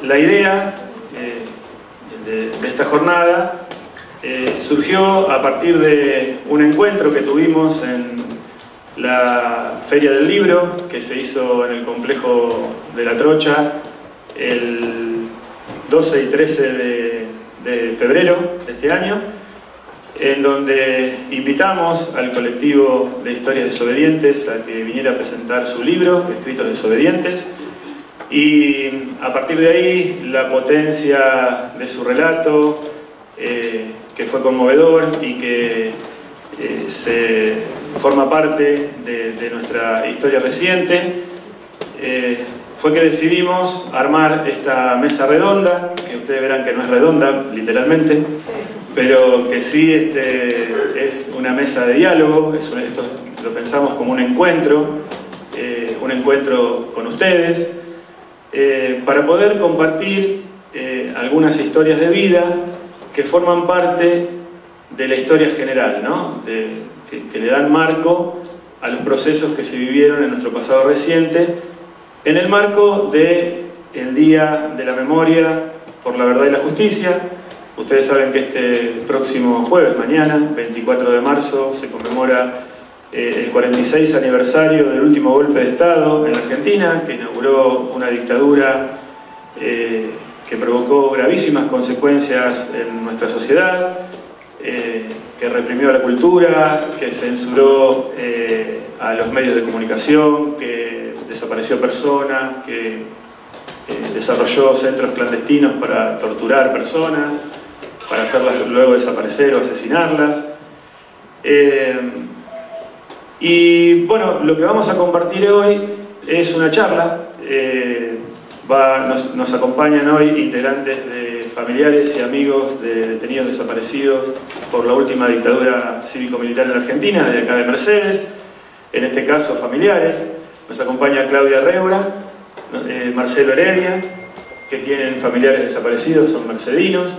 la idea de esta jornada surgió a partir de un encuentro que tuvimos en la Feria del Libro, que se hizo en el complejo de La Trocha el 12 y 13 de febrero de este año, en donde invitamos al colectivo de Historias Desobedientes a que viniera a presentar su libro, Escritos Desobedientes, y a partir de ahí la potencia de su relato, que fue conmovedor y que se forma parte de nuestra historia reciente, fue que decidimos armar esta mesa redonda, que ustedes verán que no es redonda, literalmente, pero que sí es una mesa de diálogo. Esto lo pensamos como un encuentro con ustedes, para poder compartir algunas historias de vida que forman parte de la historia general, ¿no? Que le dan marco a los procesos que se vivieron en nuestro pasado reciente, en el marco del Día de la Memoria por la Verdad y la Justicia. Ustedes saben que este próximo jueves, mañana, 24 de marzo, se conmemora el 46 aniversario del último golpe de Estado en la Argentina, que inauguró una dictadura que provocó gravísimas consecuencias en nuestra sociedad, que reprimió la cultura, que censuró a los medios de comunicación, que desapareció personas, que desarrolló centros clandestinos para torturar personas, para hacerlas luego desaparecer o asesinarlas. Y bueno, lo que vamos a compartir hoy es una charla. Nos acompañan hoy integrantes de familiares y amigos de detenidos desaparecidos por la última dictadura cívico-militar en la Argentina, de acá de Mercedes, en este caso familiares. Nos acompaña Claudia Reura, Marcelo Heredia, que tienen familiares desaparecidos, son mercedinos,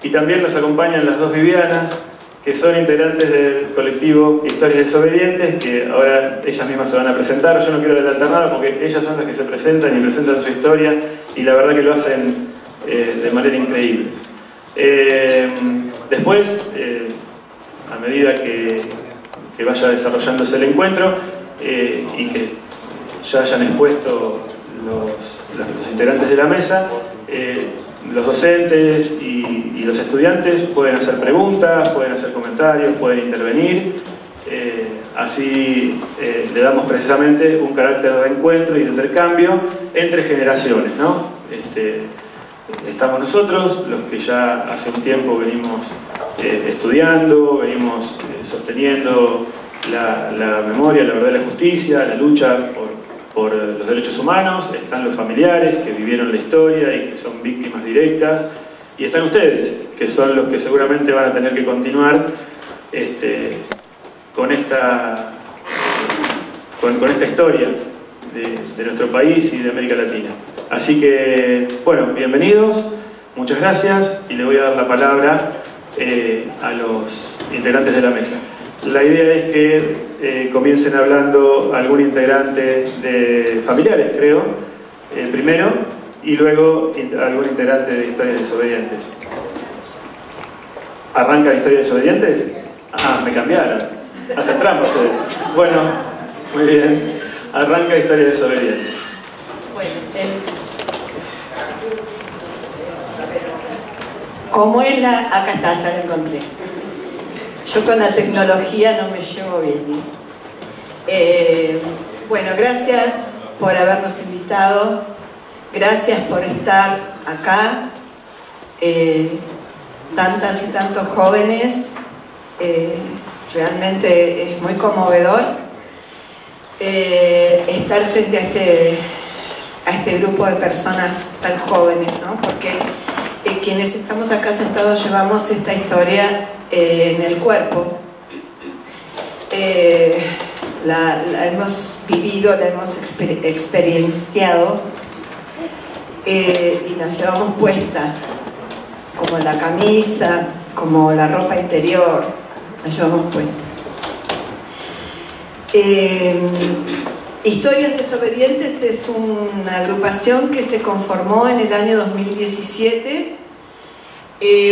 y también nos acompañan las dos Vivianas, que son integrantes del colectivo Historias Desobedientes, que ahora ellas mismas se van a presentar. Yo no quiero adelantar nada porque ellas son las que se presentan y presentan su historia, y la verdad que lo hacen de manera increíble. Después, a medida que vaya desarrollándose el encuentro y que ya hayan expuesto los integrantes de la mesa, los docentes y los estudiantes pueden hacer preguntas, pueden hacer comentarios, pueden intervenir. Así le damos precisamente un carácter de encuentro y de intercambio entre generaciones, ¿no? Estamos nosotros, los que ya hace un tiempo venimos estudiando, venimos sosteniendo la memoria, la verdad y la justicia, la lucha por los derechos humanos. Están los familiares que vivieron la historia y que son víctimas directas, y están ustedes, que son los que seguramente van a tener que continuar con esta historia de nuestro país y de América Latina. Así que, bueno, bienvenidos, muchas gracias, y le voy a dar la palabra a los integrantes de la mesa. La idea es que comiencen hablando algún integrante de familiares, creo, primero, y luego algún integrante de Historias Desobedientes. ¿Arranca Historias Desobedientes? Ah, me cambiaron. Hacen trampa ustedes. Bueno, muy bien. Arranca Historias Desobedientes. Bueno, como es acá está, ya lo encontré. Yo con la tecnología no me llevo bien. Bueno, gracias por habernos invitado, gracias por estar acá, tantas y tantos jóvenes, realmente es muy conmovedor estar frente a este grupo de personas tan jóvenes, ¿no? Porque quienes estamos acá sentados llevamos esta historia en el cuerpo, la hemos vivido, la hemos experienciado, y la llevamos puesta, como la camisa, como la ropa interior, la llevamos puesta. Historias Desobedientes es una agrupación que se conformó en el año 2017,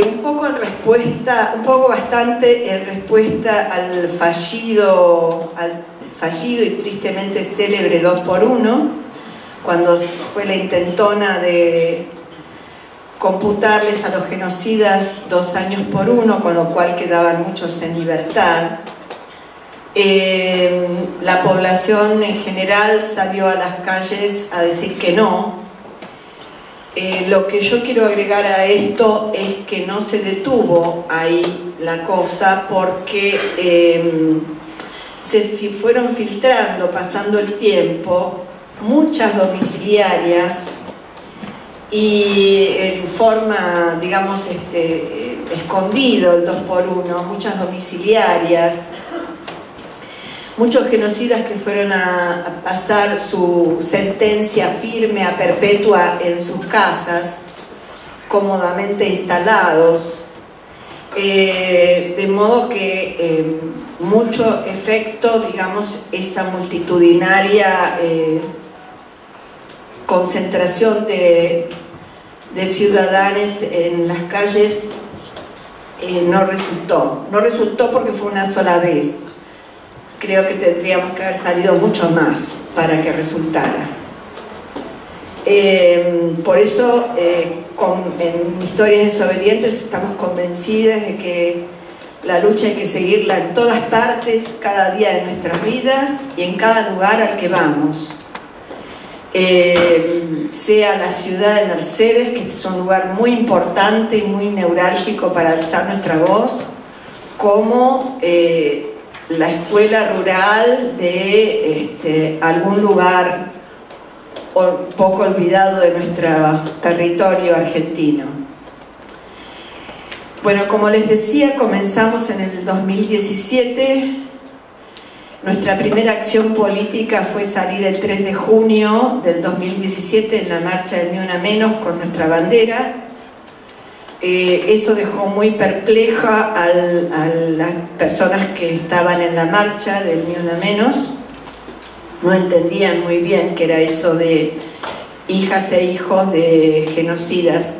un poco bastante en respuesta al fallido y tristemente célebre 2x1, cuando fue la intentona de computarles a los genocidas 2 años por 1, con lo cual quedaban muchos en libertad. La población en general salió a las calles a decir que no. Lo que yo quiero agregar a esto es que no se detuvo ahí la cosa, porque se fueron filtrando, pasando el tiempo, muchas domiciliarias, y en forma, digamos, escondido el 2x1, muchas domiciliarias, muchos genocidas que fueron a pasar su sentencia firme a perpetua en sus casas, cómodamente instalados, de modo que mucho efecto, digamos, esa multitudinaria concentración de ciudadanos en las calles no resultó porque fue una sola vez. Creo que tendríamos que haber salido mucho más para que resultara. Por eso en Historias Desobedientes estamos convencidas de que la lucha hay que seguirla en todas partes, cada día de nuestras vidas y en cada lugar al que vamos. Sea la ciudad de Mercedes, que es un lugar muy importante y muy neurálgico para alzar nuestra voz, como la escuela rural de algún lugar poco olvidado de nuestro territorio argentino. Bueno, como les decía, comenzamos en el 2017. Nuestra primera acción política fue salir el 3 de junio del 2017 en la marcha del Ni Una Menos con nuestra bandera. Eso dejó muy perpleja a las personas que estaban en la marcha del Ni Una Menos. No entendían muy bien qué era eso de hijas e hijos de genocidas,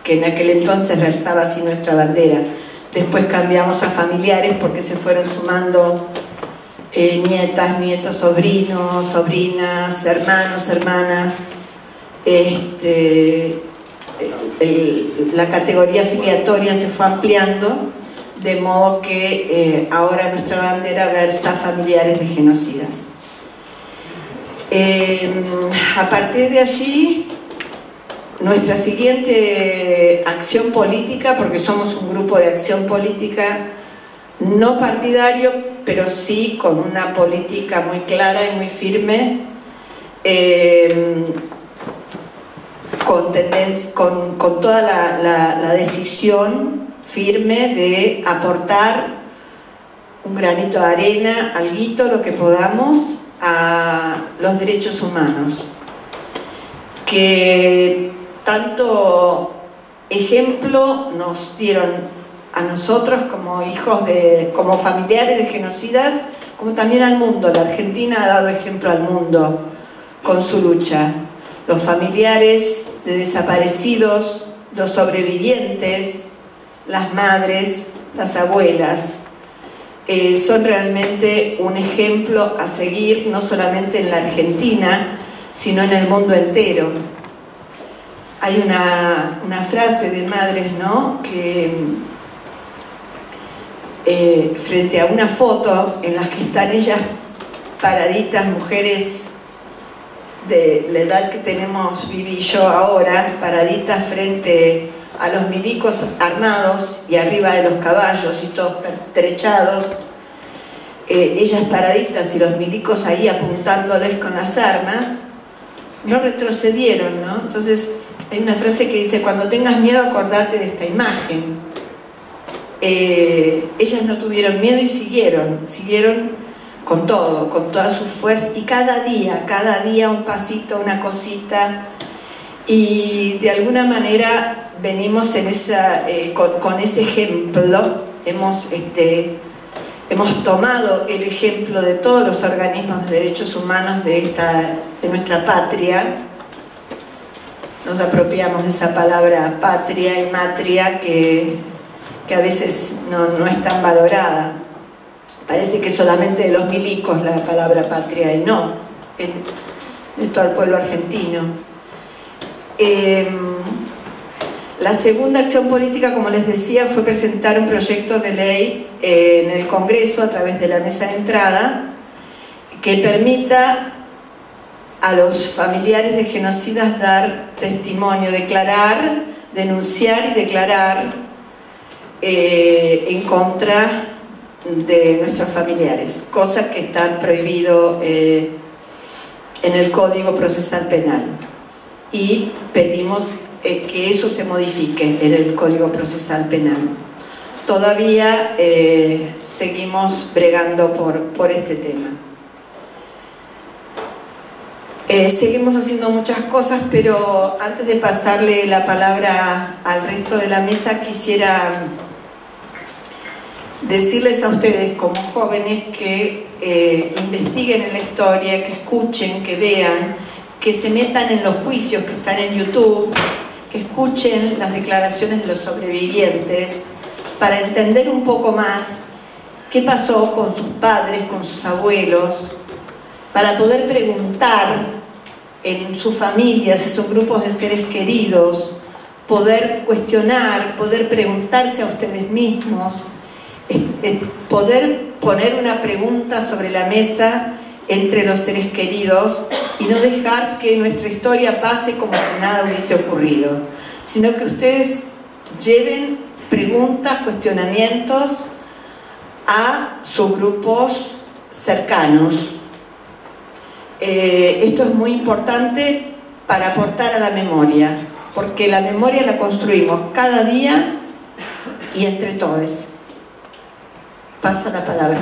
que en aquel entonces versaba así nuestra bandera. Después cambiamos a familiares porque se fueron sumando nietas, nietos, sobrinos, sobrinas, hermanos, hermanas. La categoría filiatoria se fue ampliando, de modo que ahora nuestra bandera versa familiares de genocidas. A partir de allí, nuestra siguiente acción política, porque somos un grupo de acción política no partidario, pero sí con una política muy clara y muy firme, con toda la decisión firme de aportar un granito de arena, alguito, lo que podamos, a los derechos humanos, que tanto ejemplo nos dieron a nosotros como hijos como familiares de genocidas, como también al mundo. La Argentina ha dado ejemplo al mundo con su lucha. Los familiares de desaparecidos, los sobrevivientes, las madres, las abuelas, son realmente un ejemplo a seguir, no solamente en la Argentina, sino en el mundo entero. Hay una frase de madres, ¿no?, que frente a una foto en la que están ellas paraditas, mujeres de la edad que tenemos Vivi y yo ahora, paraditas frente a los milicos armados y arriba de los caballos y todos pertrechados, ellas paraditas y los milicos ahí apuntándoles con las armas, no retrocedieron, ¿no? Entonces hay una frase que dice: cuando tengas miedo, acordate de esta imagen. Ellas no tuvieron miedo y siguieron con todo, con toda su fuerza, y cada día un pasito, una cosita, y de alguna manera venimos en con ese ejemplo, hemos hemos tomado el ejemplo de todos los organismos de derechos humanos de nuestra patria. Nos apropiamos de esa palabra patria y matria que a veces no es tan valorada. Parece que solamente de los milicos la palabra patria, y no, de todo el pueblo argentino. La segunda acción política, como les decía, fue presentar un proyecto de ley en el Congreso a través de la mesa de entrada que permita a los familiares de genocidas dar testimonio, declarar, denunciar y declarar en contra de nuestros familiares, cosa que está prohibido en el Código Procesal Penal, y pedimos que eso se modifique en el Código Procesal Penal. Todavía seguimos bregando por este tema. Seguimos haciendo muchas cosas, pero antes de pasarle la palabra al resto de la mesa, quisiera decirles a ustedes como jóvenes que investiguen en la historia, que escuchen, que vean, que se metan en los juicios que están en YouTube, que escuchen las declaraciones de los sobrevivientes para entender un poco más qué pasó con sus padres, con sus abuelos, para poder preguntar en sus familias, en sus grupos de seres queridos, poder cuestionar, poder preguntarse a ustedes mismos, poder poner una pregunta sobre la mesa entre los seres queridos y no dejar que nuestra historia pase como si nada hubiese ocurrido, sino que ustedes lleven preguntas, cuestionamientos a sus grupos cercanos. Esto es muy importante para aportar a la memoria, porque la memoria la construimos cada día y entre todos. Paso la palabra.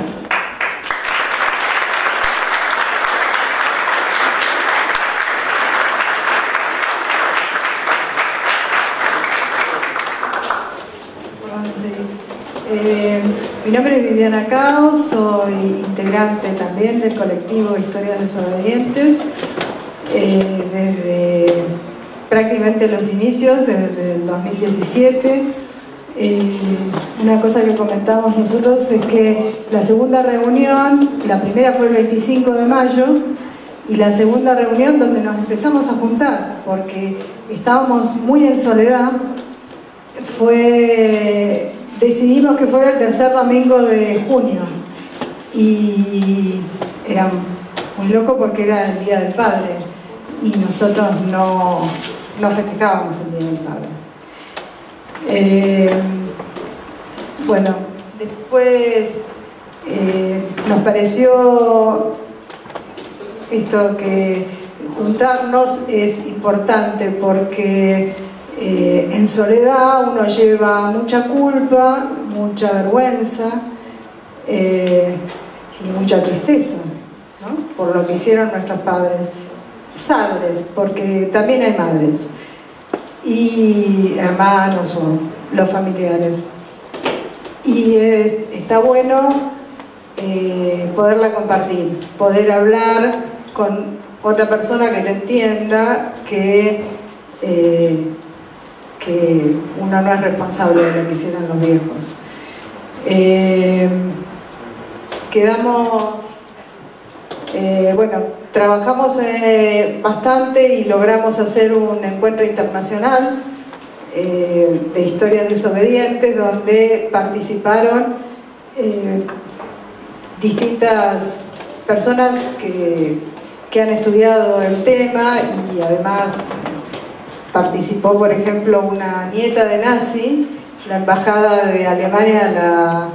Mi nombre es Viviana Cao, soy integrante también del colectivo Historias Desobedientes desde prácticamente los inicios, desde el 2017. Una cosa que comentamos nosotros es que la segunda reunión, la primera fue el 25 de mayo, y la segunda reunión donde nos empezamos a juntar, porque estábamos muy en soledad, decidimos que fuera el tercer domingo de junio, y era muy loco porque era el Día del Padre y nosotros no festejábamos el Día del Padre. Bueno, después nos pareció esto que juntarnos es importante porque en soledad uno lleva mucha culpa, mucha vergüenza y mucha tristeza, ¿no? Por lo que hicieron nuestros padres, porque también hay madres y hermanos o los familiares, y está bueno poderla compartir, poder hablar con otra persona que te entienda que uno no es responsable de lo que hicieron los viejos. Trabajamos bastante y logramos hacer un encuentro internacional de historias desobedientes donde participaron distintas personas que han estudiado el tema, y además participó, por ejemplo, una nieta de nazi. La embajada de Alemania la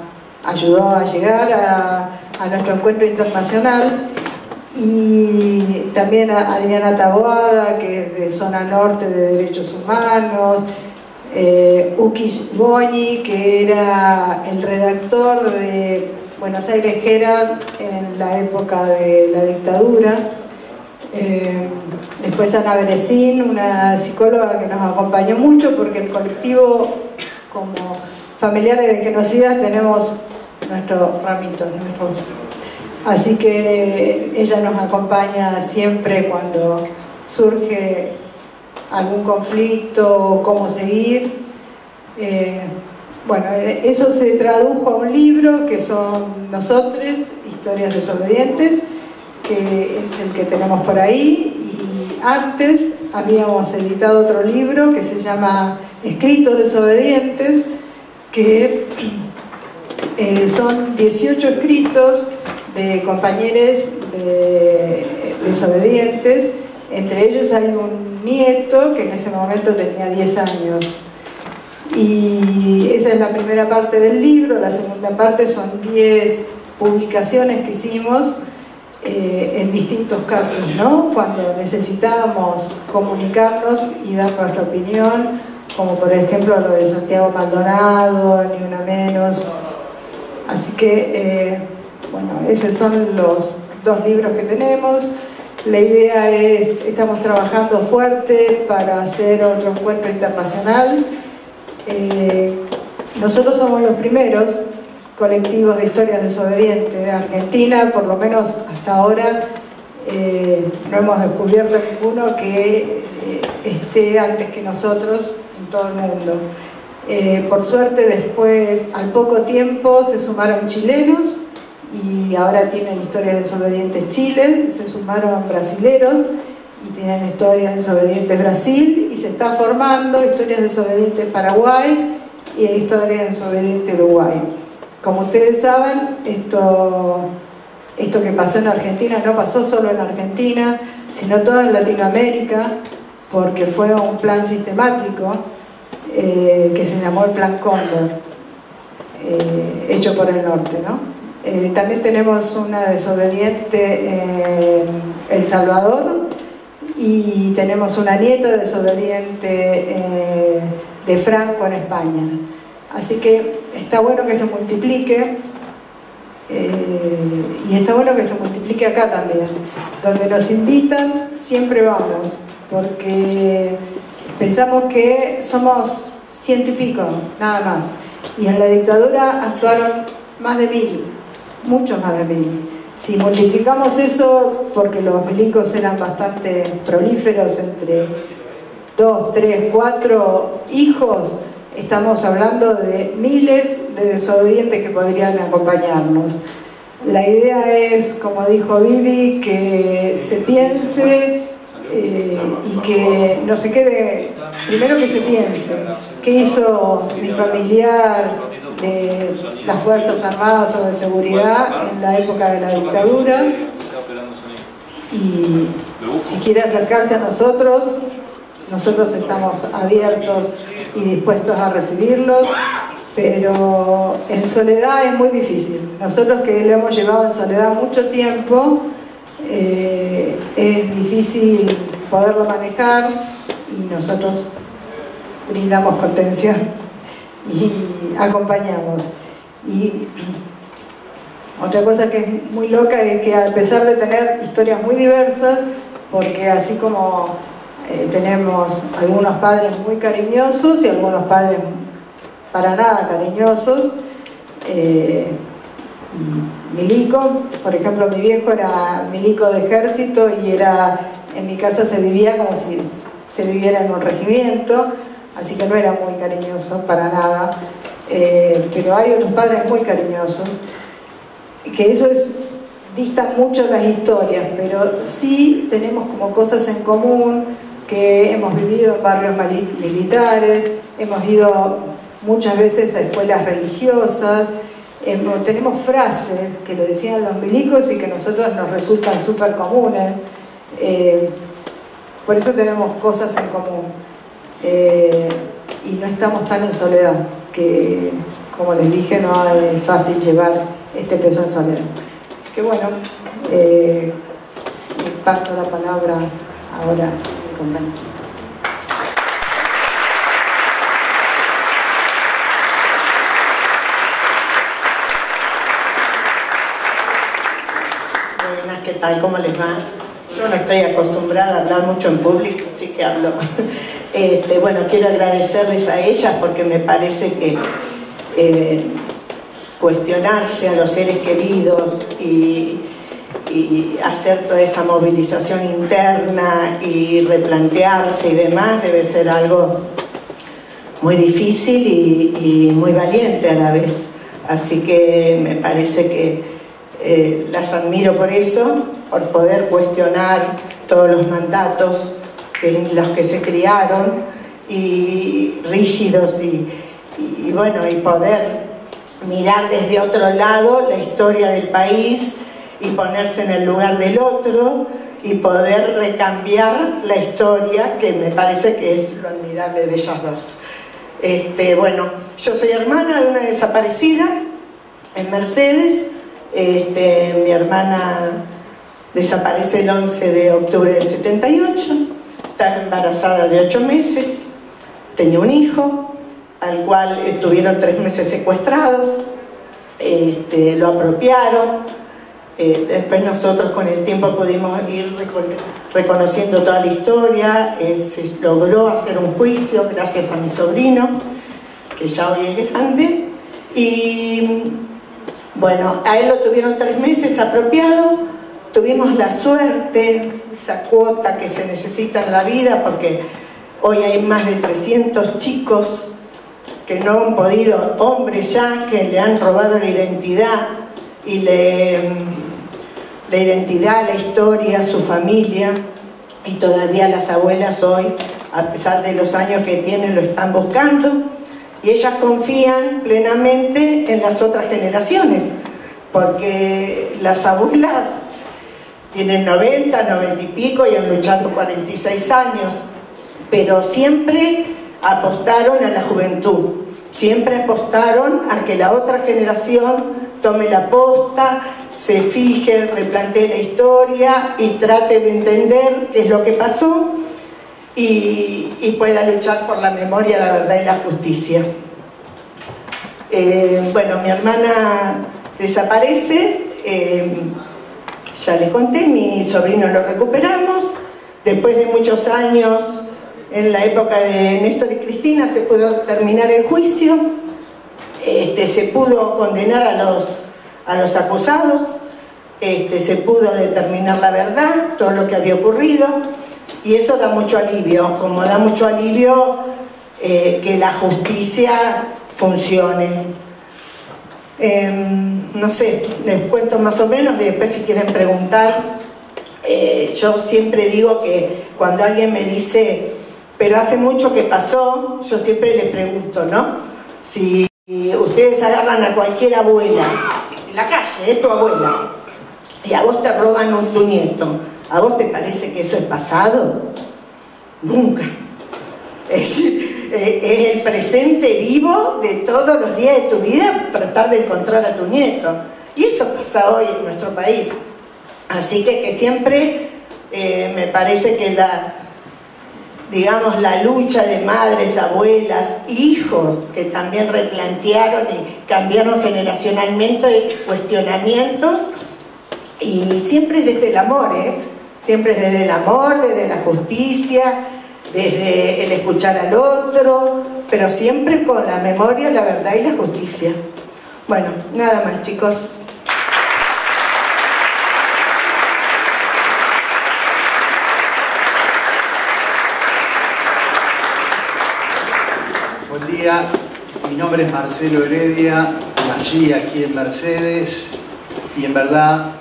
ayudó a llegar a nuestro encuentro internacional, y también a Adriana Taboada, que es de Zona Norte de Derechos Humanos, Uki Goñi, que era el redactor de Buenos Aires Herald en la época de la dictadura. Después Ana Berecín, una psicóloga que nos acompañó mucho, porque el colectivo, como familiares de genocidas, tenemos nuestro ramito. Así que ella nos acompaña siempre cuando surge algún conflicto o cómo seguir. Bueno, eso se tradujo a un libro que son Nosotros, Historias Desobedientes, que es el que tenemos por ahí, y antes habíamos editado otro libro que se llama Escritos Desobedientes, que son 18 escritos de compañeros de desobedientes. Entre ellos hay un nieto que en ese momento tenía 10 años. Y esa es la primera parte del libro. La segunda parte son 10 publicaciones que hicimos en distintos casos, ¿no? Cuando necesitábamos comunicarnos y dar nuestra opinión, como por ejemplo lo de Santiago Maldonado, Ni Una Menos. Así que, bueno, esos son los 2 libros que tenemos. La idea es, estamos trabajando fuerte para hacer otro encuentro internacional. Nosotros somos los primeros colectivos de historias desobedientes de Argentina, por lo menos hasta ahora no hemos descubierto ninguno que esté antes que nosotros en todo el mundo. Por suerte después, al poco tiempo, se sumaron chilenos y ahora tienen Historias Desobedientes Chile, se sumaron brasileros y tienen Historias Desobedientes Brasil, y se está formando Historias Desobedientes Paraguay y Historias Desobedientes Uruguay. Como ustedes saben, esto que pasó en Argentina no pasó solo en Argentina, sino toda en Latinoamérica, porque fue un plan sistemático que se llamó el Plan Cóndor, hecho por el norte, ¿no? También tenemos una desobediente en El Salvador, y tenemos una nieta desobediente de Franco en España. Así que está bueno que se multiplique, y está bueno que se multiplique acá también. Donde nos invitan siempre vamos, porque pensamos que somos 100 y pico, nada más. Y en la dictadura actuaron más de 1000, muchos más de 1000. Si multiplicamos eso, porque los milicos eran bastante prolíferos, entre 2, 3, 4 hijos, estamos hablando de miles de desobedientes que podrían acompañarnos. La idea es, como dijo Vivi, que se piense y que no se quede, primero que se piense, ¿qué hizo mi familiar de las Fuerzas Armadas o de Seguridad en la época de la dictadura? Y si quiere acercarse a nosotros, nosotros estamos abiertos y dispuestos a recibirlos, pero en soledad es muy difícil. Nosotros que lo hemos llevado en soledad mucho tiempo, es difícil poderlo manejar, y nosotros brindamos contención y acompañamos. Y otra cosa que es muy loca es que, a pesar de tener historias muy diversas, porque así como tenemos algunos padres muy cariñosos y algunos padres para nada cariñosos, y milico, por ejemplo, mi viejo era milico de ejército, y en mi casa se vivía como si se viviera en un regimiento, así que no era muy cariñoso para nada. Pero hay otros padres muy cariñosos, que eso distan mucho las historias, pero sí tenemos como cosas en común, que hemos vivido en barrios militares, hemos ido muchas veces a escuelas religiosas, tenemos frases que lo decían los milicos y que a nosotros nos resultan súper comunes, por eso tenemos cosas en común, y no estamos tan en soledad, que, como les dije, no es fácil llevar este peso en soledad. Así que bueno, le paso la palabra ahora a mi compañero. Buenas, ¿qué tal? ¿Cómo les va? Yo no estoy acostumbrada a hablar mucho en público, así que hablo. Bueno, quiero agradecerles a ellas, porque me parece que cuestionarse a los seres queridos y hacer toda esa movilización interna y replantearse y demás debe ser algo muy difícil y muy valiente a la vez. Así que me parece que las admiro por eso, por poder cuestionar todos los mandatos en los que se criaron y rígidos y bueno, y poder mirar desde otro lado la historia del país y ponerse en el lugar del otro y poder recambiar la historia, que me parece que es lo admirable de ellas dos. Bueno, yo soy hermana de una desaparecida en Mercedes. Mi hermana desaparece el 11 de octubre del 78, está embarazada de 8 meses, tenía un hijo al cual tuvieron 3 meses secuestrados, lo apropiaron. Después nosotros con el tiempo pudimos ir reconociendo toda la historia. Se logró hacer un juicio gracias a mi sobrino, que ya hoy es grande, y bueno, a él lo tuvieron 3 meses apropiado. Tuvimos la suerte, esa cuota que se necesita en la vida, porque hoy hay más de 300 chicos que no han podido, hombres ya, que le han robado la identidad y la identidad, la historia, su familia, y todavía las abuelas hoy, a pesar de los años que tienen, lo están buscando, y ellas confían plenamente en las otras generaciones, porque las abuelas tienen 90, 90 y pico y han luchado 46 años, pero siempre apostaron a la juventud, siempre apostaron a que la otra generación tome la posta, se fije, replantee la historia y trate de entender qué es lo que pasó y pueda luchar por la memoria, la verdad y la justicia. Bueno, mi hermana desaparece, ya les conté, mi sobrino lo recuperamos, después de muchos años, en la época de Néstor y Cristina, se pudo terminar el juicio, se pudo condenar a los acusados, se pudo determinar la verdad, todo lo que había ocurrido, y eso da mucho alivio, como da mucho alivio que la justicia funcione. No sé, les cuento más o menos, y después si quieren preguntar. Yo siempre digo que cuando alguien me dice, pero hace mucho que pasó, yo siempre le pregunto, ¿no? Si ustedes agarran a cualquier abuela, en la calle, tu abuela, y a vos te roban tu nieto, ¿a vos te parece que eso es pasado? Nunca. Es el presente vivo de todos los días de tu vida, tratar de encontrar a tu nieto. Y eso pasa hoy en nuestro país. Así que siempre me parece que la lucha de madres, abuelas, hijos que también replantearon y cambiaron generacionalmente cuestionamientos, y siempre desde el amor, siempre desde el amor, desde la justicia, desde el escuchar al otro, pero siempre con la memoria, la verdad y la justicia. Bueno, nada más, chicos. Buen día, mi nombre es Marcelo Heredia, nací aquí en Mercedes y en verdad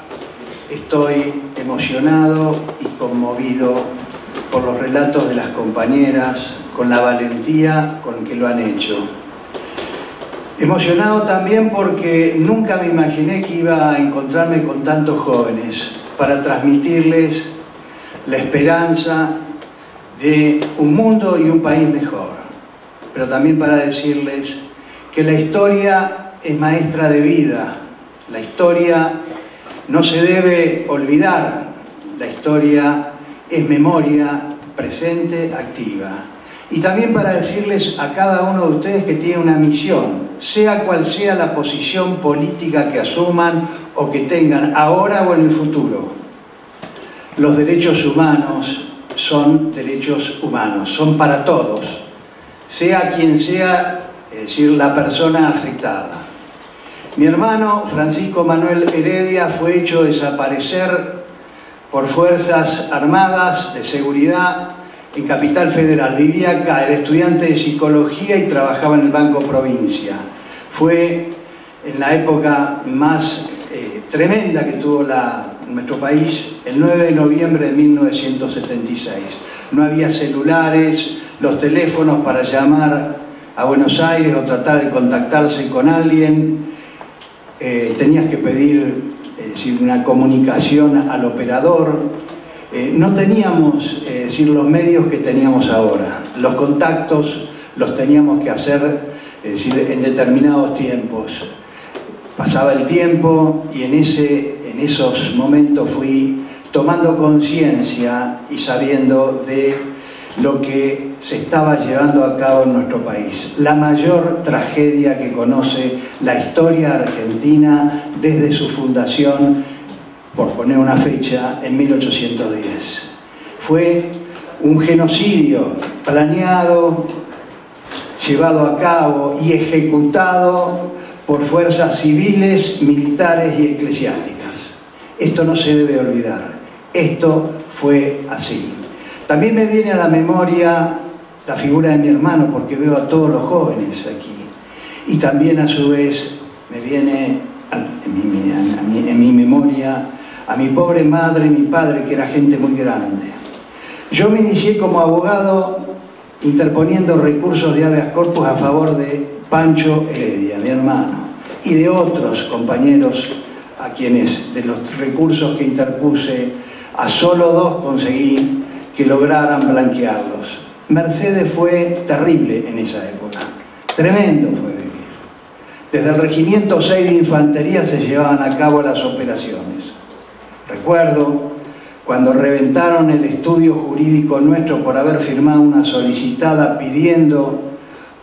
estoy emocionado y conmovido por los relatos de las compañeras, con la valentía con que lo han hecho. Emocionado también porque nunca me imaginé que iba a encontrarme con tantos jóvenes para transmitirles la esperanza de un mundo y un país mejor, pero también para decirles que la historia es maestra de vida, la historia no se debe olvidar, la historia es memoria presente, activa. Y también para decirles a cada uno de ustedes que tiene una misión, sea cual sea la posición política que asuman o que tengan ahora o en el futuro. Los derechos humanos son derechos humanos, son para todos, sea quien sea, es decir, la persona afectada. Mi hermano Francisco Manuel Heredia fue hecho desaparecer por fuerzas armadas de seguridad en Capital Federal. Vivía acá, era estudiante de psicología y trabajaba en el Banco Provincia. Fue en la época más tremenda que tuvo nuestro país, el 9 de noviembre de 1976. No había celulares, los teléfonos para llamar a Buenos Aires o tratar de contactarse con alguien, tenías que pedir una comunicación al operador. No teníamos los medios que teníamos ahora. Los contactos los teníamos que hacer en determinados tiempos. Pasaba el tiempo y en esos momentos fui tomando conciencia y sabiendo de lo que se estaba llevando a cabo en nuestro país. La mayor tragedia que conoce la historia argentina desde su fundación, por poner una fecha, en 1810. Fue un genocidio planeado, llevado a cabo y ejecutado por fuerzas civiles, militares y eclesiásticas. Esto no se debe olvidar. Esto fue así. También me viene a la memoria la figura de mi hermano, porque veo a todos los jóvenes aquí. Y también a su vez me viene en mi memoria a mi pobre madre y mi padre, que era gente muy grande. Yo me inicié como abogado interponiendo recursos de habeas corpus a favor de Pancho Heredia, mi hermano, y de otros compañeros a quienes de los recursos que interpuse, a solo 2 conseguí que lograran blanquearlos. Mercedes fue terrible en esa época, tremendo fue vivir. Desde el Regimiento 6 de Infantería se llevaban a cabo las operaciones. Recuerdo cuando reventaron el estudio jurídico nuestro por haber firmado una solicitada pidiendo,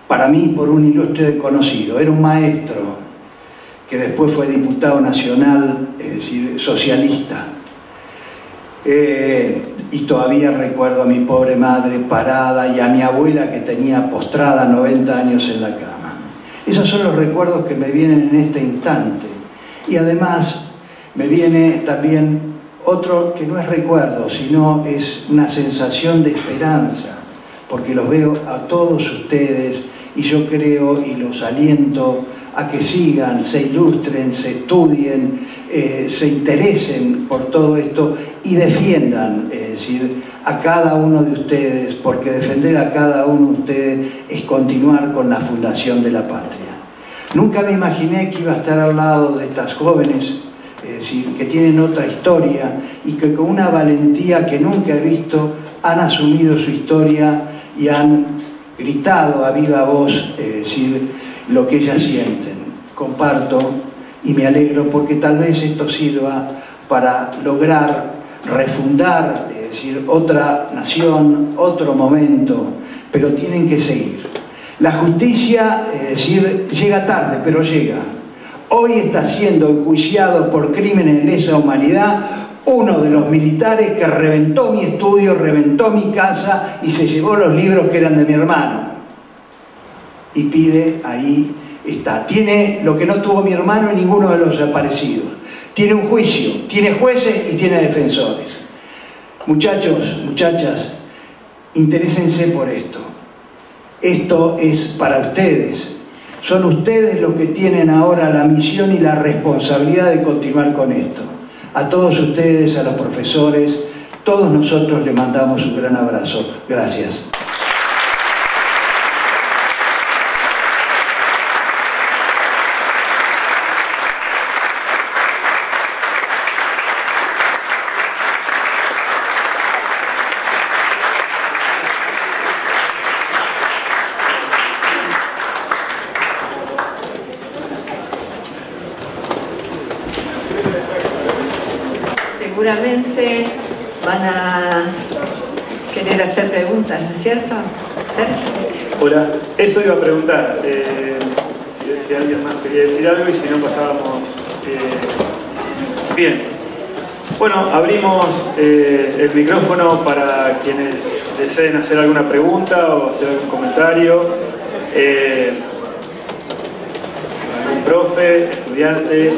para mí, por un ilustre desconocido, era un maestro que después fue diputado nacional, es decir, socialista. Y todavía recuerdo a mi pobre madre parada y a mi abuela que tenía postrada 90 años en la cama. Esos son los recuerdos que me vienen en este instante. Y además me viene también otro que no es recuerdo, sino es una sensación de esperanza, porque los veo a todos ustedes y yo creo y los aliento a que sigan, se ilustren, se estudien, se interesen por todo esto y defiendan, es decir, a cada uno de ustedes, porque defender a cada uno de ustedes es continuar con la fundación de la patria. Nunca me imaginé que iba a estar al lado de estas jóvenes, es decir, que tienen otra historia y que con una valentía que nunca he visto han asumido su historia y han gritado a viva voz, es decir, lo que ellas sienten. Comparto y me alegro porque tal vez esto sirva para lograr refundar, es decir, otra nación, otro momento, pero tienen que seguir. La justicia, es decir, llega tarde, pero llega. Hoy está siendo enjuiciado por crímenes de lesa humanidad uno de los militares que reventó mi estudio, reventó mi casa y se llevó los libros que eran de mi hermano. Y pide, ahí está. Tiene lo que no tuvo mi hermano y ninguno de los desaparecidos. Tiene un juicio, tiene jueces y tiene defensores. Muchachos, muchachas, interésense por esto. Esto es para ustedes. Son ustedes los que tienen ahora la misión y la responsabilidad de continuar con esto. A todos ustedes, a los profesores, todos nosotros les mandamos un gran abrazo. Gracias. Seguramente van a querer hacer preguntas, ¿no es cierto? ¿Sergio? Hola, eso iba a preguntar, si alguien más quería decir algo y si no pasábamos. Bien, bueno, abrimos el micrófono para quienes deseen hacer alguna pregunta o hacer algún comentario. profe, estudiante.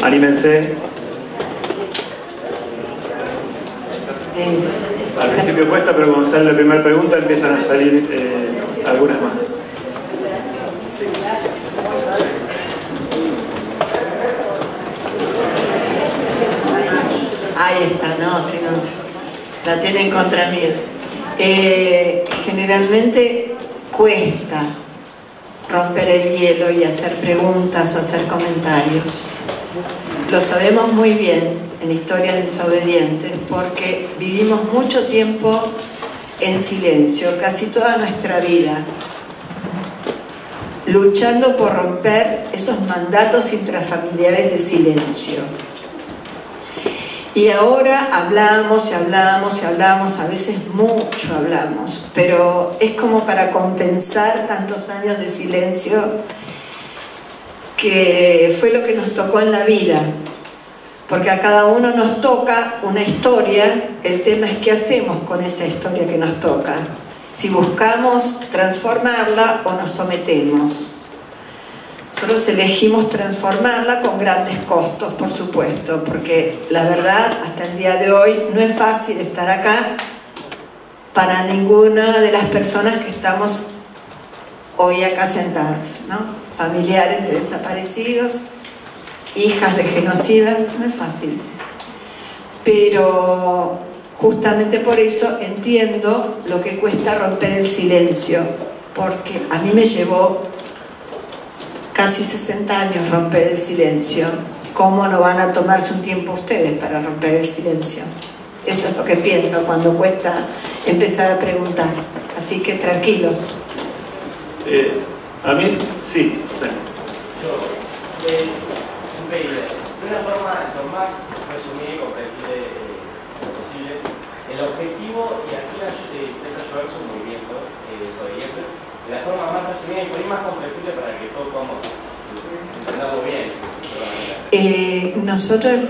Anímense. Al principio cuesta, pero cuando sale la primera pregunta empiezan a salir algunas más. Ahí está, no, si no, la tienen contra mí. Generalmente cuesta romper el hielo y hacer preguntas o hacer comentarios. Lo sabemos muy bien en Historias Desobedientes porque vivimos mucho tiempo en silencio, casi toda nuestra vida, luchando por romper esos mandatos intrafamiliares de silencio. Y ahora hablamos y hablamos y hablamos, a veces mucho hablamos, pero es como para compensar tantos años de silencio que fue lo que nos tocó en la vida. Porque a cada uno nos toca una historia, el tema es qué hacemos con esa historia que nos toca. Si buscamos transformarla o nos sometemos. Nosotros elegimos transformarla con grandes costos, por supuesto, porque la verdad, hasta el día de hoy, no es fácil estar acá para ninguna de las personas que estamos hoy acá sentadas, ¿no? Familiares de desaparecidos, hijas de genocidas, no es fácil. Pero justamente por eso entiendo lo que cuesta romper el silencio, porque a mí me llevó casi 60 años romper el silencio. ¿Cómo no van a tomarse un tiempo ustedes para romper el silencio? Eso es lo que pienso cuando cuesta empezar a preguntar. Así que tranquilos. A mí, sí. De una forma lo más resumida y comprensible posible, el objetivo, y aquí intenta ayudar su movimiento desobedientes, de la forma más resumida y por ahí más comprensible para que todos podamos entenderlo bien. Nosotros,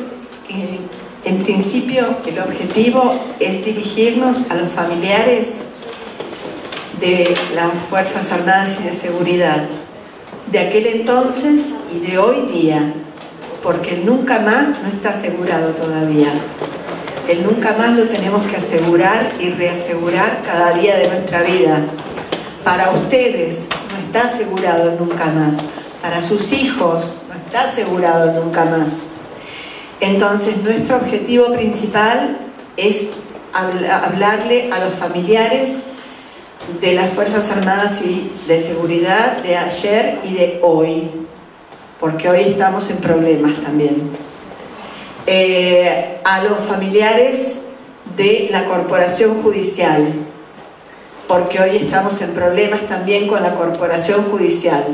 en principio, el objetivo es dirigirnos a los familiares de las Fuerzas Armadas y de Seguridad, de aquel entonces y de hoy día, porque el nunca más no está asegurado todavía. El nunca más lo tenemos que asegurar y reasegurar cada día de nuestra vida. Para ustedes no está asegurado el nunca más, para sus hijos no está asegurado el nunca más. Entonces nuestro objetivo principal es hablarle a los familiares de las Fuerzas Armadas y de Seguridad de ayer y de hoy, porque hoy estamos en problemas también. A los familiares de la Corporación Judicial, porque hoy estamos en problemas también con la Corporación Judicial,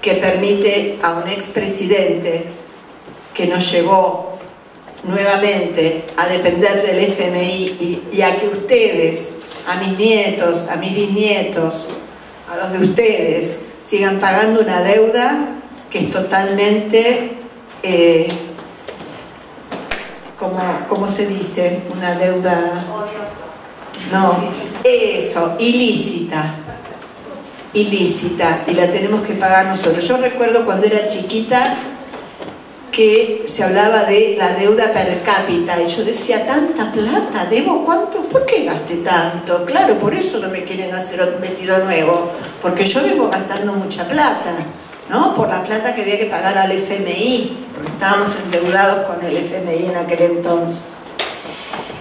que permite a un expresidente que nos llevó nuevamente a depender del FMI y a que ustedes, a mis nietos, a mis bisnietos, a los de ustedes, sigan pagando una deuda que es totalmente, ¿cómo se dice? Una deuda... No, eso, ilícita, y la tenemos que pagar nosotros. Yo recuerdo cuando era chiquita que se hablaba de la deuda per cápita y yo decía, tanta plata, ¿debo cuánto? ¿Por qué gasté tanto? Claro, por eso no me quieren hacer un vestido nuevo, porque yo vengo gastando mucha plata, ¿no? Por la plata que había que pagar al FMI, porque estábamos endeudados con el FMI en aquel entonces.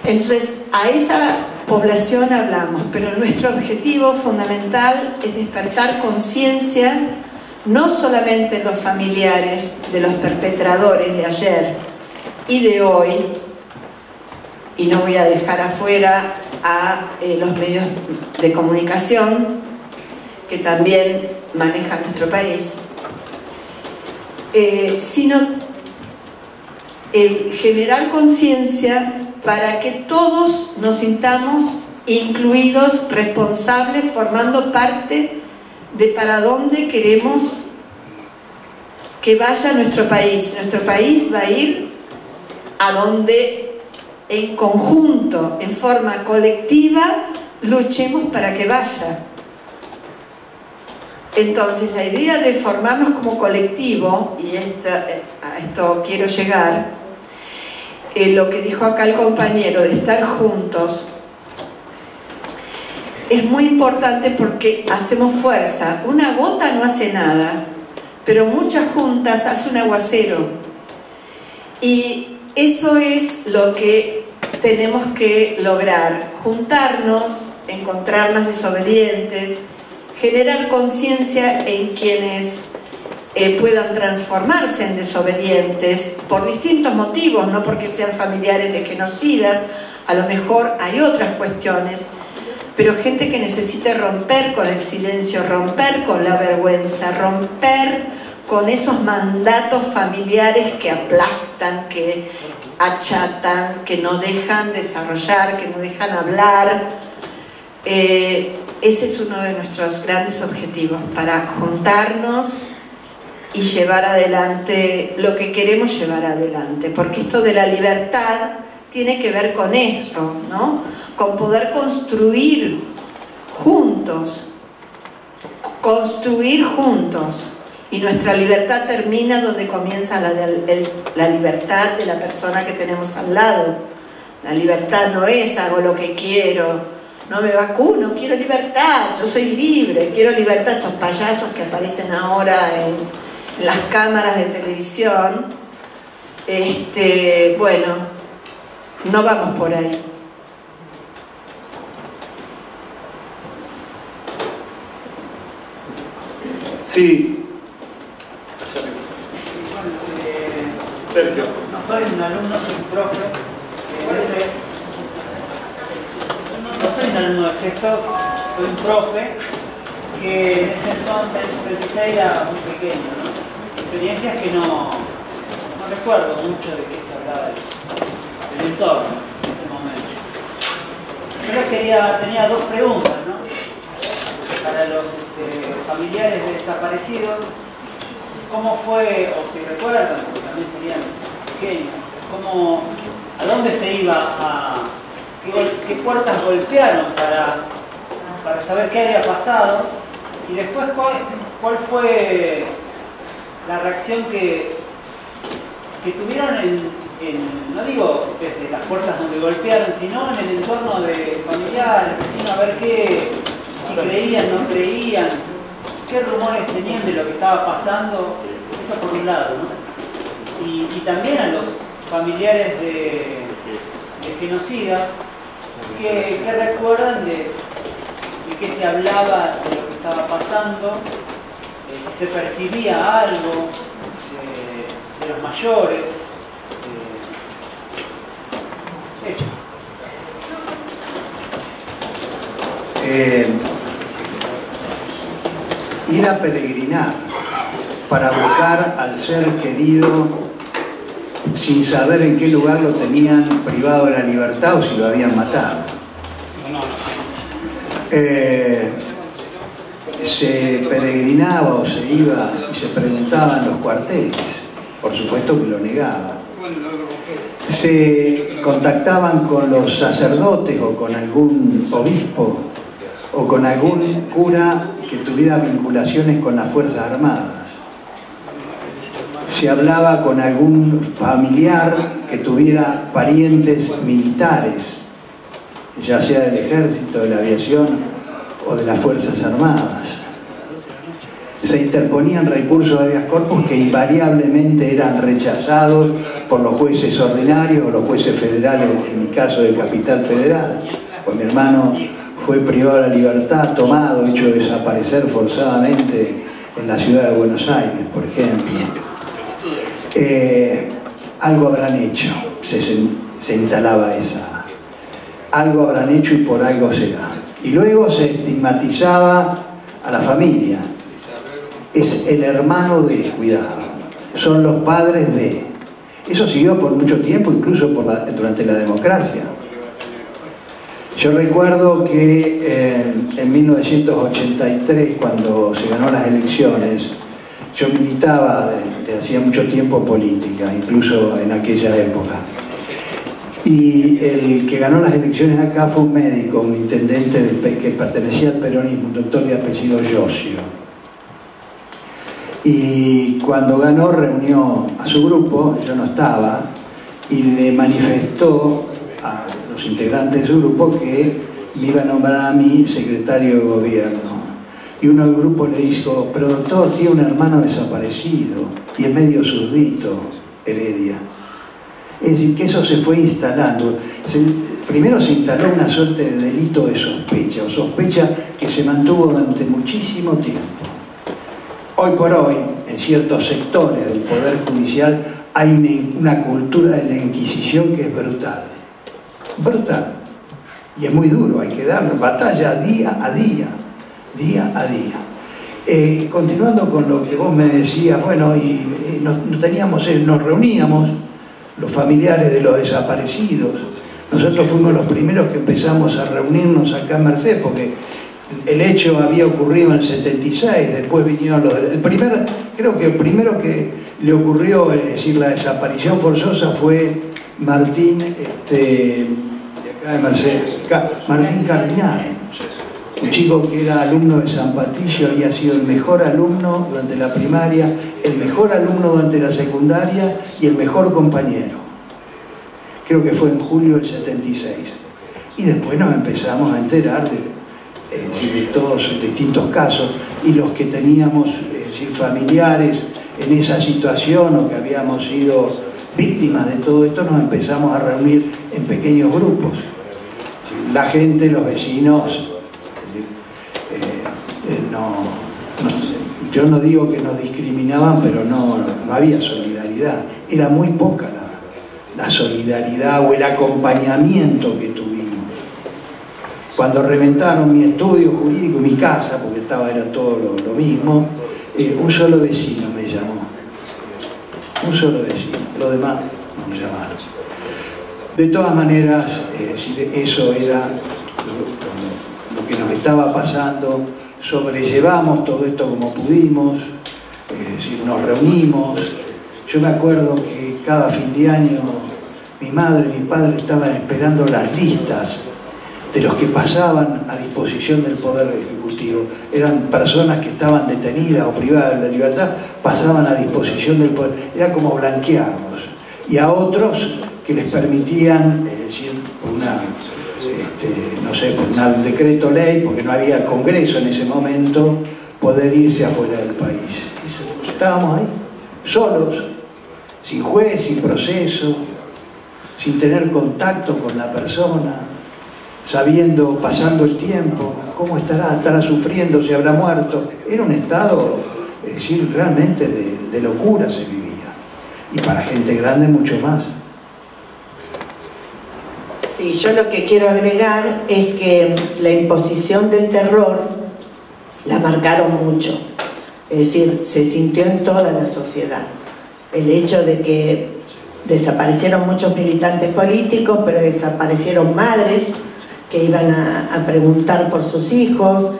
Entonces, a esa población hablamos, pero nuestro objetivo fundamental es despertar conciencia no solamente en los familiares de los perpetradores de ayer y de hoy, y no voy a dejar afuera a los medios de comunicación que también manejan nuestro país, sino el generar conciencia para que todos nos sintamos incluidos, responsables, formando parte de para dónde queremos que vaya nuestro país. Nuestro país va a ir a donde en conjunto, en forma colectiva, luchemos para que vaya. Entonces, la idea de formarnos como colectivo, y a esto quiero llegar, lo que dijo acá el compañero, de estar juntos, es muy importante porque hacemos fuerza. Una gota no hace nada, pero muchas juntas hace un aguacero. Y eso es lo que tenemos que lograr: juntarnos, encontrarnos desobedientes, generar conciencia en quienes puedan transformarse en desobedientes por distintos motivos, no porque sean familiares de genocidas, a lo mejor hay otras cuestiones, pero gente que necesite romper con el silencio, romper con la vergüenza, romper con esos mandatos familiares que aplastan, que achatan, que no dejan desarrollar, que no dejan hablar. Ese es uno de nuestros grandes objetivos, para juntarnos y llevar adelante lo que queremos llevar adelante, porque esto de la libertad tiene que ver con eso, ¿no? Con poder construir juntos, y nuestra libertad termina donde comienza la libertad de la persona que tenemos al lado. La libertad no es hago lo que quiero, no me vacuno, quiero libertad, yo soy libre, quiero libertad. Estos payasos que aparecen ahora en las cámaras de televisión, bueno, no vamos por ahí. Sí. Sergio. No soy un alumno, soy un profe. No soy un alumno del sexto, soy un profe que en ese entonces, en el 36, era muy pequeño, ¿no? Experiencias que no recuerdo mucho de qué se hablaba del entorno en ese momento. Yo les tenía dos preguntas, ¿no? Para los familiares de desaparecidos. ¿Cómo fue, o si recuerdan, porque también serían pequeños, a dónde se iba, qué puertas golpearon para saber qué había pasado? Y después, ¿cuál fue la reacción que tuvieron no digo desde las puertas donde golpearon, sino en el entorno de familiares, vecinos, a ver si creían, no creían, qué rumores tenían de lo que estaba pasando? Eso por un lado, ¿no? Y también a los familiares de genocidas, que recuerdan de qué se hablaba, de lo que estaba pasando, si se percibía algo de los mayores. Eso. Ir a peregrinar para buscar al ser querido sin saber en qué lugar lo tenían privado de la libertad o si lo habían matado. Se peregrinaba o se iba y se preguntaba en los cuarteles, por supuesto que lo negaban. Se contactaban con los sacerdotes o con algún obispo o con algún cura que tuviera vinculaciones con las Fuerzas Armadas. Se hablaba con algún familiar que tuviera parientes militares, ya sea del ejército, de la aviación o de las Fuerzas Armadas. Se interponían recursos de habeas corpus que invariablemente eran rechazados por los jueces ordinarios o los jueces federales, en mi caso del Capital Federal, pues mi hermano fue privado de la libertad, tomado, hecho desaparecer forzadamente en la ciudad de Buenos Aires, por ejemplo. Algo habrán hecho, se instalaba esa. Algo habrán hecho y por algo será. Y luego se estigmatizaba a la familia. Es el hermano de, cuidado, son los padres de. Eso siguió por mucho tiempo, incluso durante la democracia. Yo recuerdo que en 1983, cuando se ganó las elecciones, yo militaba desde hacía mucho tiempo política, incluso en aquella época. Y Y el que ganó las elecciones acá fue un médico, un intendente que pertenecía al peronismo, un doctor de apellido Yosio. Y cuando ganó reunió a su grupo, yo no estaba, y le manifestó a los integrantes de su grupo que me iba a nombrar a mí secretario de gobierno. Y uno del grupo le dijo, pero doctor, tiene un hermano desaparecido y es medio zurdito, Heredia. Es decir, que eso se fue instalando. Primero se instaló una suerte de delito de sospecha, o sospecha que se mantuvo durante muchísimo tiempo. Hoy por hoy, en ciertos sectores del Poder Judicial, hay una cultura de la Inquisición que es brutal. Brutal. Y es muy duro, hay que dar batalla día a día. Día a día. Continuando con lo que vos me decías, bueno, nos reuníamos los familiares de los desaparecidos. Nosotros fuimos los primeros que empezamos a reunirnos acá en Merced, porque el hecho había ocurrido en el 76, después vinieron creo que el primero que le ocurrió, es decir, la desaparición forzosa fue Martín, de acá de Merced, Martín Cardinal. Un chico que era alumno de San Patricio, había sido el mejor alumno durante la primaria, el mejor alumno durante la secundaria y el mejor compañero. Creo que fue en julio del 76. Y después nos empezamos a enterar de todos los distintos casos, y los que teníamos familiares en esa situación o que habíamos sido víctimas de todo esto, nos empezamos a reunir en pequeños grupos. La gente, los vecinos... yo no digo que nos discriminaban, pero no había solidaridad. Era muy poca la solidaridad o el acompañamiento que tuvimos. Cuando reventaron mi estudio jurídico, mi casa, porque era todo lo mismo, un solo vecino me llamó. Un solo vecino. Los demás no me llamaron. De todas maneras, eso era lo que nos estaba pasando. Sobrellevamos todo esto como pudimos, nos reunimos. Yo me acuerdo que cada fin de año mi madre y mi padre estaban esperando las listas de los que pasaban a disposición del Poder Ejecutivo. Eran personas que estaban detenidas o privadas de la libertad, pasaban a disposición del Poder. Era como blanquearlos. Y a otros que les permitían, por un decreto ley, porque no había Congreso en ese momento, poder irse afuera del país. Estábamos ahí, solos, sin juez, sin proceso, sin tener contacto con la persona, sabiendo, pasando el tiempo, cómo estará sufriendo, se habrá muerto. Era un estado, realmente de locura se vivía. Y para gente grande mucho más. Sí, yo lo que quiero agregar es que la imposición del terror la marcaron mucho. Es decir, se sintió en toda la sociedad. El hecho de que desaparecieron muchos militantes políticos, pero desaparecieron madres que iban a preguntar por sus hijos,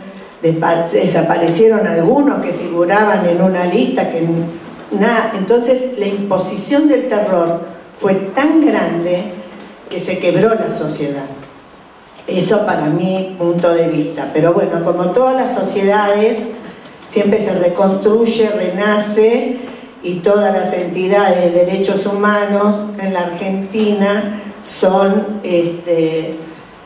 desaparecieron algunos que figuraban en una lista que nada. Entonces la imposición del terror fue tan grande que se quebró la sociedad. Eso para mi punto de vista. Pero bueno, como todas las sociedades, siempre se reconstruye, renace, y todas las entidades de derechos humanos en la Argentina son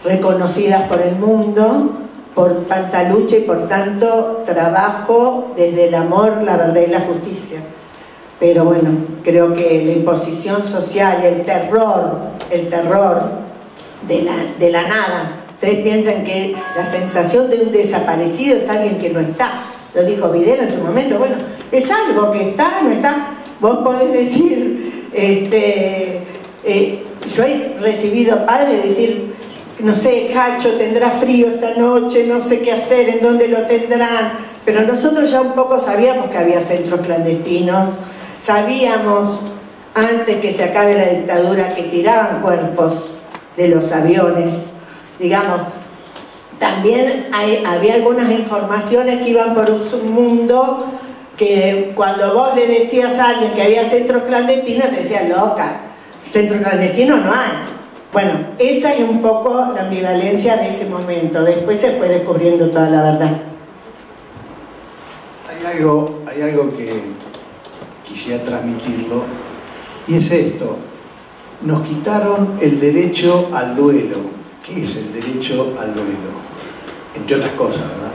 reconocidas por el mundo por tanta lucha y por tanto trabajo desde el amor, la verdad y la justicia. Pero bueno, creo que la imposición social, el terror de la nada. Ustedes piensan que la sensación de un desaparecido es alguien que no está. Lo dijo Videla en su momento. Bueno, es algo que está, no está. Vos podés decir, yo he recibido padres decir, no sé, Cacho tendrá frío esta noche, no sé qué hacer, en dónde lo tendrán. Pero nosotros ya un poco sabíamos que había centros clandestinos. Sabíamos, antes que se acabe la dictadura, que tiraban cuerpos de los aviones. Digamos, también había algunas informaciones que iban por un mundo que cuando vos le decías a alguien que había centros clandestinos, te decían, loca, centros clandestinos no hay. Bueno, esa es un poco la ambivalencia de ese momento. Después se fue descubriendo toda la verdad. Hay algo que quisiera transmitirlo, y es esto: nos quitaron el derecho al duelo. ¿Qué es el derecho al duelo? Entre otras cosas, ¿verdad?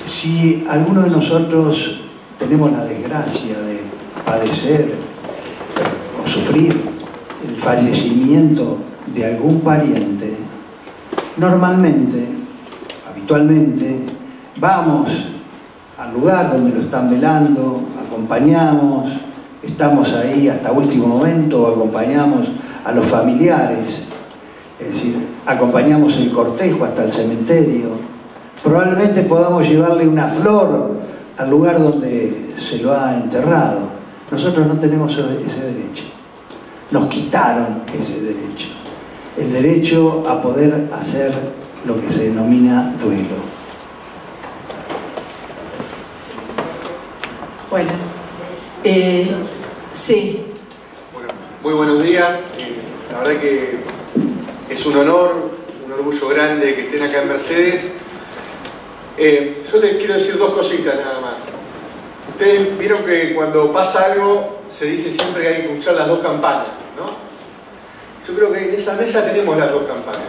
Si alguno de nosotros tenemos la desgracia de padecer o sufrir el fallecimiento de algún pariente, normalmente, habitualmente, vamos al lugar donde lo están velando, acompañamos, estamos ahí hasta último momento, acompañamos a los familiares, es decir, acompañamos el cortejo hasta el cementerio, probablemente podamos llevarle una flor al lugar donde se lo ha enterrado. Nosotros no tenemos ese derecho, nos quitaron ese derecho, el derecho a poder hacer lo que se denomina duelo. Bueno, sí. Bueno, muy buenos días. La verdad que es un honor, un orgullo grande que estén acá en Mercedes. Yo les quiero decir dos cositas nada más. Ustedes vieron que cuando pasa algo se dice siempre que hay que escuchar las dos campanas, ¿no? Yo creo que en esa mesa tenemos las dos campanas.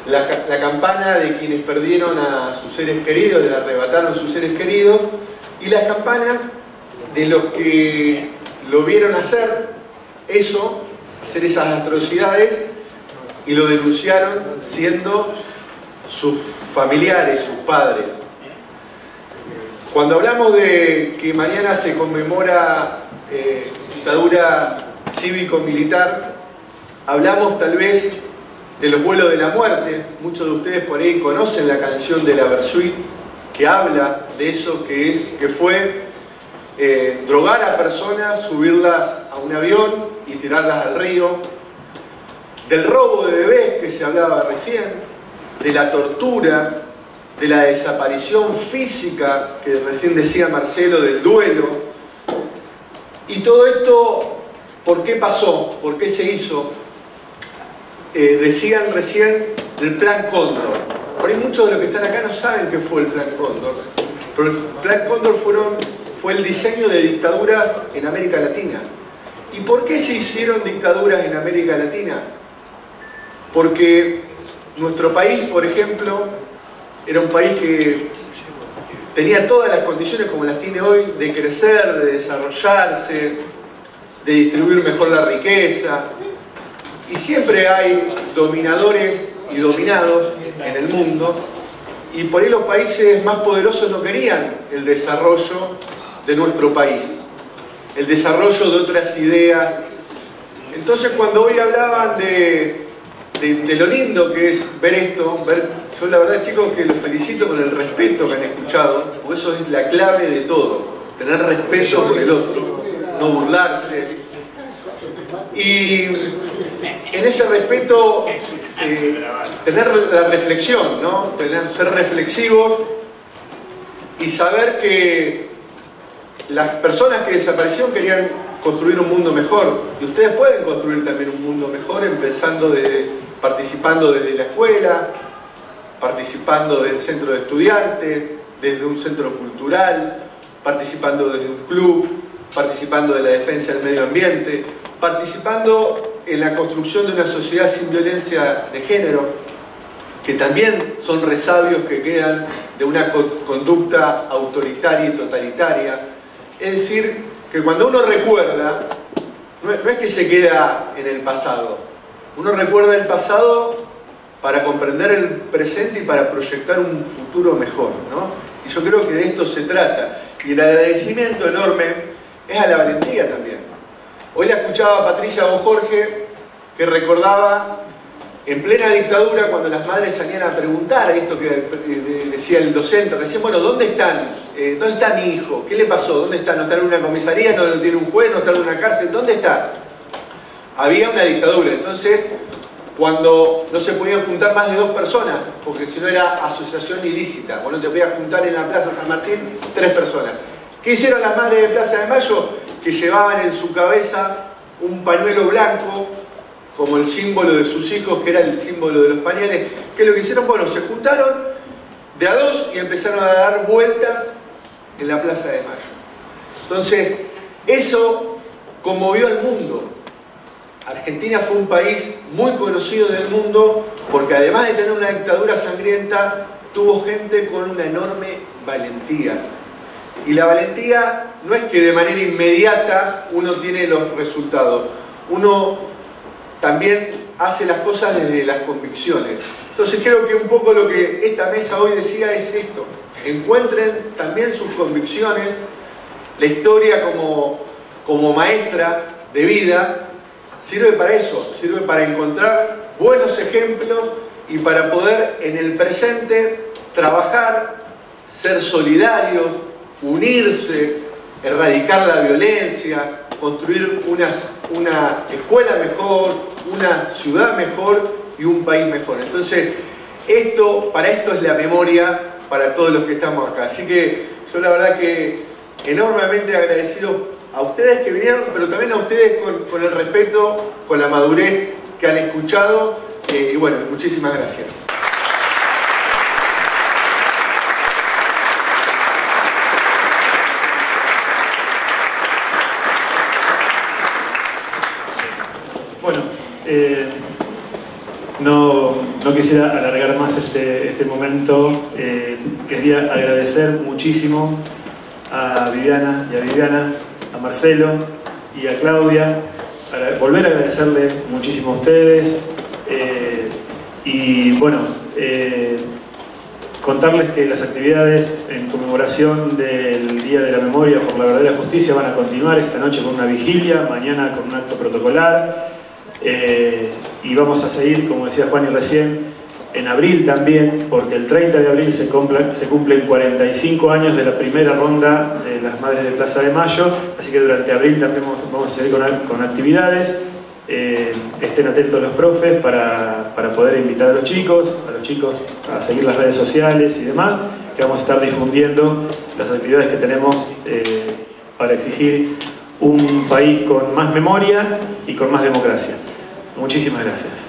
La campana de quienes perdieron a sus seres queridos, les arrebataron sus seres queridos, y la campana de los que lo vieron hacer eso, hacer esas atrocidades, y lo denunciaron siendo sus familiares, sus padres. Cuando hablamos de que mañana se conmemora dictadura cívico-militar, hablamos tal vez de los vuelos de la muerte. Muchos de ustedes por ahí conocen la canción de la Versuit, que habla de eso, que fue drogar a personas, subirlas a un avión y tirarlas al río, del robo de bebés que se hablaba recién, de la tortura, de la desaparición física que recién decía Marcelo, del duelo. Y todo esto, ¿por qué pasó? ¿Por qué se hizo? Decían recién del Plan Cóndor. Por ahí muchos de los que están acá no saben qué fue el Plan Cóndor. Pero el Plan Cóndor fue el diseño de dictaduras en América Latina. ¿Y por qué se hicieron dictaduras en América Latina? Porque nuestro país, por ejemplo, era un país que tenía todas las condiciones como las tiene hoy de crecer, de desarrollarse, de distribuir mejor la riqueza. Y siempre hay dominadores y dominados en el mundo, y por ahí los países más poderosos no querían el desarrollo de nuestro país, el desarrollo de otras ideas. Entonces cuando hoy hablaban de lo lindo que es ver esto, yo la verdad, chicos, que los felicito con el respeto que han escuchado, porque eso es la clave de todo, tener respeto por el otro, no burlarse. Y en ese respeto tener la reflexión, ¿no? Ser reflexivos y saber que las personas que desaparecieron querían construir un mundo mejor, y ustedes pueden construir también un mundo mejor participando desde la escuela, participando del centro de estudiantes, desde un centro cultural, participando desde un club, participando de la defensa del medio ambiente, participando en la construcción de una sociedad sin violencia de género, que también son resabios que quedan de una conducta autoritaria y totalitaria. Es decir, que cuando uno recuerda, no es que se queda en el pasado, uno recuerda el pasado para comprender el presente y para proyectar un futuro mejor, ¿no? Y yo creo que de esto se trata. Y el agradecimiento enorme es a la valentía también. Hoy la escuchaba Patricia o Jorge, que recordaba en plena dictadura cuando las madres salían a preguntar esto que decía el docente recién, bueno, ¿dónde están? ¿Dónde está mi hijo? ¿Qué le pasó? ¿Dónde está? ¿No está en una comisaría? ¿No lo tiene un juez? ¿No está en una cárcel? ¿Dónde está? Había una dictadura. Entonces, cuando no se podían juntar más de 2 personas, porque si no era asociación ilícita, o no te podías juntar en la Plaza San Martín 3 personas. ¿Qué hicieron las madres de Plaza de Mayo? Que llevaban en su cabeza un pañuelo blanco como el símbolo de sus hijos, que era el símbolo de los pañales. ¿Qué es lo que hicieron? Bueno, se juntaron de a dos y empezaron a dar vueltas en la Plaza de Mayo. Entonces, eso conmovió al mundo. Argentina fue un país muy conocido en el mundo porque además de tener una dictadura sangrienta, tuvo gente con una enorme valentía. Y la valentía no es que de manera inmediata uno tiene los resultados. Uno también hace las cosas desde las convicciones. Entonces creo que un poco lo que esta mesa hoy decía es esto. Encuentren también sus convicciones. La historia como maestra de vida sirve para eso, sirve para encontrar buenos ejemplos y para poder en el presente trabajar, ser solidarios, unirse, erradicar la violencia, construir una escuela mejor, una ciudad mejor y un país mejor. Entonces, para esto es la memoria para todos los que estamos acá. Así que yo la verdad que enormemente agradecido a ustedes que vinieron, pero también a ustedes con el respeto, con la madurez que han escuchado. Y bueno, muchísimas gracias. Bueno, no quisiera alargar más este momento. Quería agradecer muchísimo a Viviana y a Viviana, a Marcelo y a Claudia, volver a agradecerle muchísimo a ustedes y bueno, contarles que las actividades en conmemoración del Día de la Memoria por la Verdad y la Justicia van a continuar esta noche con una vigilia, mañana con un acto protocolar y vamos a seguir, como decía Juan y recién, en abril también, porque el 30 de abril se cumplen 45 años de la primera ronda de las Madres de Plaza de Mayo, así que durante abril también vamos a seguir con actividades. Estén atentos los profes para poder invitar a los chicos a seguir las redes sociales y demás, que vamos a estar difundiendo las actividades que tenemos para exigir un país con más memoria y con más democracia. Muchísimas gracias.